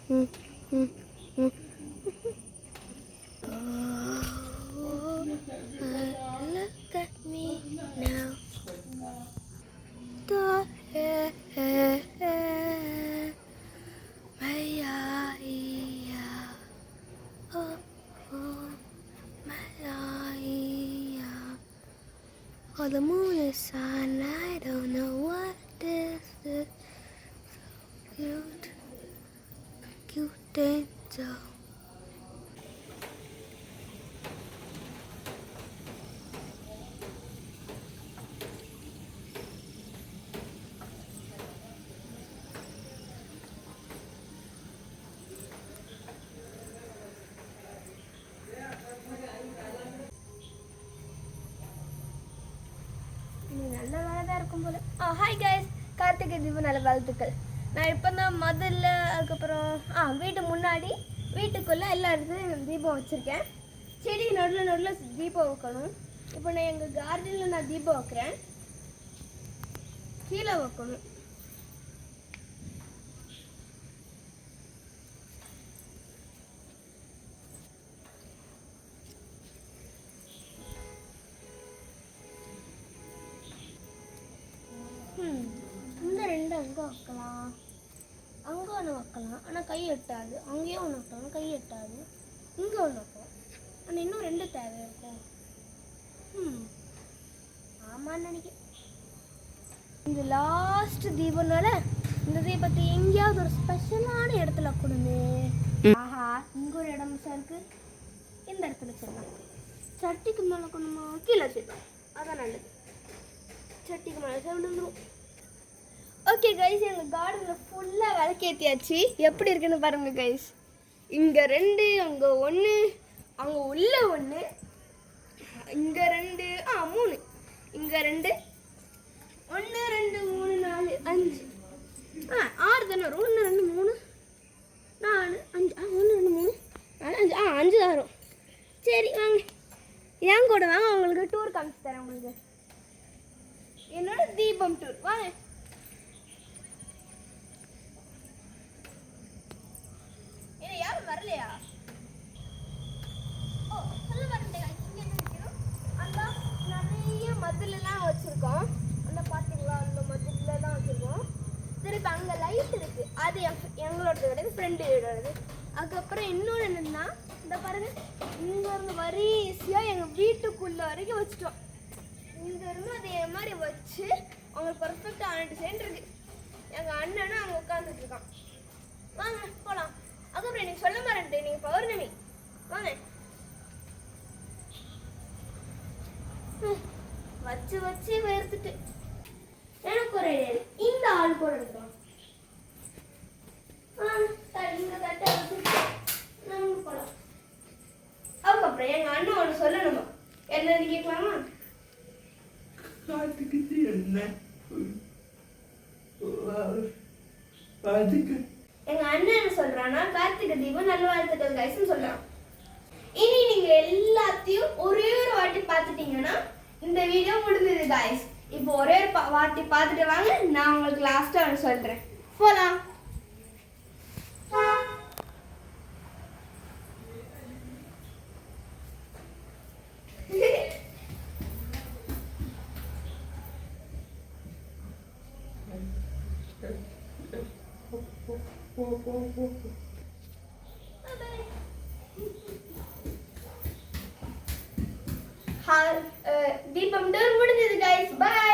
Look at me now. Oh, the moon is on, I don't know what this is. So cute angel. நல்ல வேலை தான் இருக்கும் போல. Hi guys, Karthigai Deepam நல்ல வாழ்த்துக்கள். நான் இப்போ தான் முதல்ல அதுக்கப்புறம் வீட்டு முன்னாடி வீட்டுக்குள்ளே எல்லா இடத்துலையும் தீபம் வச்சுருக்கேன். செடி நடுவில் தீபம் வைக்கணும். இப்போ நான் எங்கள் கார்டனில் நான் தீபம் வைக்கிறேன். கீழே வைக்கணும். இந்த ரெண்டு அங்கே வைக்கலாம், அங்கே ஒன்று வைக்கலாம், ஆனால் கை எட்டாது. அங்கேயும் ஒன்று வைக்கலாம், கை எட்டாது. இங்கே ஒன்று வைக்கலாம், ஆனால் இன்னும் ரெண்டு தேவை இருக்கும். ஆமான்னு நினைக்கிறேன். இந்த லாஸ்ட் தீபம்னால இந்த தீபத்தை எங்கேயாவது ஒரு ஸ்பெஷலான இடத்துல கொடுங்க. ஆஹா, இங்கே ஒரு இடம் மிஸ்ஸாக இருக்குது. இந்த இடத்துல வச்சிடலாம். சட்டிக்கு மேலே கொண்டுமா கீழே வச்சிடலாம், அதான் நல்லது. சட்டிக்கு மேலே விழுந்துடும். ஓகே கைஸ், எங்கள் கார்டனில் ஃபுல்லாக விளக்கேற்றியாச்சு. எப்படி இருக்குன்னு பாருங்கள் கைஸ். இங்கே ரெண்டு, அங்கே ஒன்று, அங்கே உள்ள ஒன்று, இங்கே ரெண்டு, மூணு, இங்கே ரெண்டு, 1 2 3 4 5 6 தானே வரும். 1 2 3 4 5 1 2 3 4 5 5 தான் வரும். சரி வாங்க, என் கூட வாங்க, உங்களுக்கு டூர் காமிச்சு தரேன். உங்களுக்கு என்னோட தீபம் டூர் வாங்க. என்ன யாரும் வரலையா? சொல்ல வரட்டேன். இங்கே என்ன வைக்கணும்? அந்த நிறைய மதிலெல்லாம் வச்சுருக்கோம். அந்த பார்த்தீங்களா, அந்த மதிலெல்லாம் வச்சுருக்கோம். திருப்பி அங்கே லைட் இருக்குது, அது எங்களோடது கிடையாது, ஃப்ரெண்டோடது. அதுக்கப்புறம் இன்னொன்று என்னென்னா, இந்த பாருங்கள், இங்கேருந்து வரிசையாக எங்கள் வீட்டுக்குள்ளே வரைக்கும் வச்சுட்டோம். இங்கேருந்து அதே மாதிரி வச்சு அவங்களுக்கு பர்ஃபெக்டாக 2 சென்ட் இருக்குது. எங்கள் அண்ணனும் அங்கே உட்காந்துட்டு இருக்கான். வாங்க போகலாம். அதுக்கப்புறம் எனக்கு சொல்ல மாட்டேன், நீங்கள் பௌர்ணமி வாங்க. வச்சு வச்சு வேர்த்துட்டு எனக்கு ஒரு இந்த ஆள் கூட இருக்கும். இந்த தட்டை வச்சுட்டு நம்ம போகலாம். அதுக்கப்புறம் எங்கள் அண்ணன் ஒன்று சொல்லணுமா, என்னன்னு கேட்கலாமா? எங்க அண்ணன் என்ன சொல்றான்னா, கார்த்திகை தீபம் நல்ல வாழ்த்துக்கள் கைஸ்ன்னு சொல்றான். இனி நீங்க எல்லாத்தையும் ஒரே ஒரு வாட்டி பார்த்துட்டீங்கன்னா இந்த வீடியோ முடிஞ்சது கைஸ். இப்போ ஒரே ஒரு வாட்டி பார்த்துட்டு வாங்க, நான் உங்களுக்கு லாஸ்டா ஒன்று சொல்றேன். போலாம். தீபம் டூர் முடிஞ்சது கைஸ். பை.